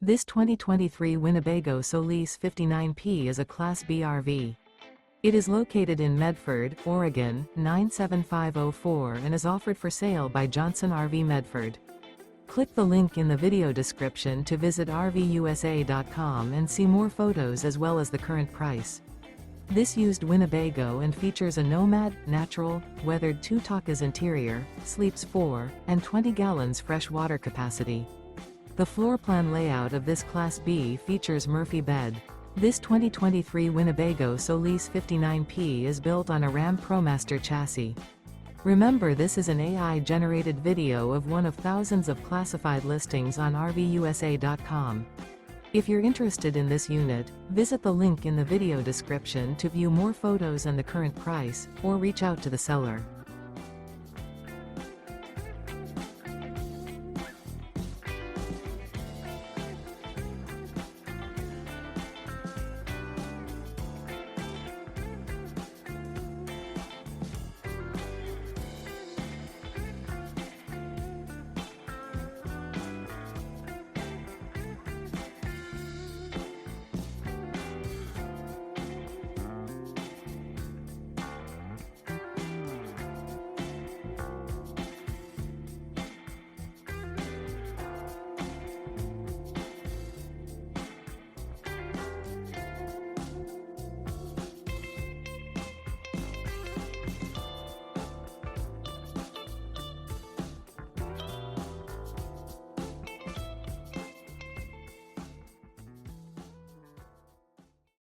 This 2023 Winnebago Solis 59P is a Class B RV. It is located in Medford, Oregon, 97504 and is offered for sale by Johnson RV Medford. Click the link in the video description to visit RVUSA.com and see more photos as well as the current price. This used Winnebago and features a NOMAD, natural, weathered 2-Takas interior, sleeps 4, and 20 gallons fresh water capacity. The floor plan layout of this Class B features Murphy bed. This 2023 Winnebago Solis 59P is built on a Ram ProMaster chassis. Remember, this is an AI-generated video of one of thousands of classified listings on RVUSA.com. If you're interested in this unit, visit the link in the video description to view more photos and the current price, or reach out to the seller.